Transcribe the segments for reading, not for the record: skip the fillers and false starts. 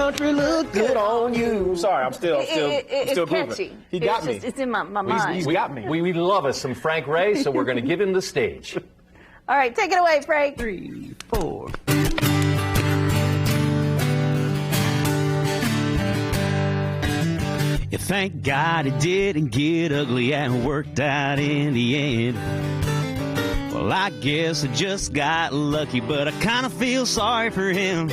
country look good on you. Sorry, I'm still It's grooving. catchy. He got me. It's in my mind. He's got me. We love us some Frank Ray, so we're going to give him the stage. All right, take it away, Frank. 3, 4. You thank God it didn't get ugly and worked out in the end. Well, I guess I just got lucky, but I kind of feel sorry for him.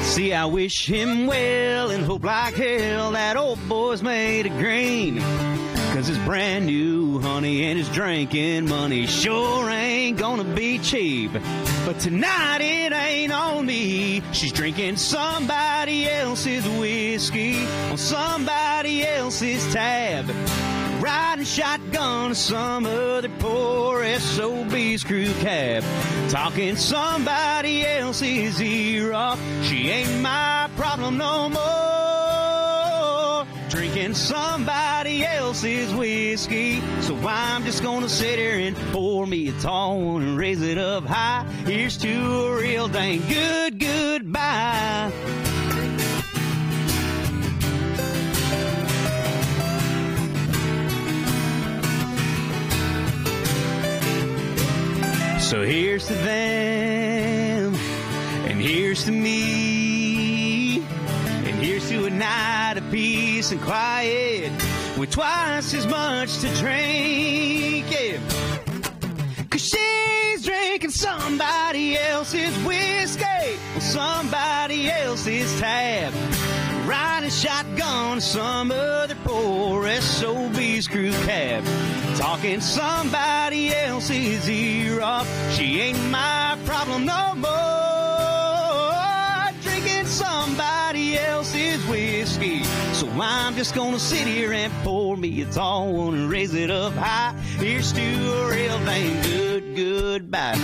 See, I wish him well and hope like hell that old boy's made of green. 'Cause his brand new honey and his drinking money sure ain't gonna be cheap. But tonight it ain't on me. She's drinking somebody else's whiskey on somebody else's tab. Riding shotgun to some other poor SOB's crew cab. Talking somebody else's ear off. She ain't my problem no more. Drinking somebody else's whiskey. So I'm just gonna sit here and pour me a tall one and raise it up high. Here's to a real dang good goodbye. So here's to them, and here's to me, and here's to a night of peace and quiet, with twice as much to drink, yeah. 'Cause she's drinking somebody else's whiskey on somebody else's tab. Riding shotgun to some other poor SOB's crew cab. Talking somebody else's ear off. She ain't my problem no more. Drinking somebody else's whiskey. So I'm just gonna sit here and pour me a tall one and raise it up high. Here's to a real dang good goodbye.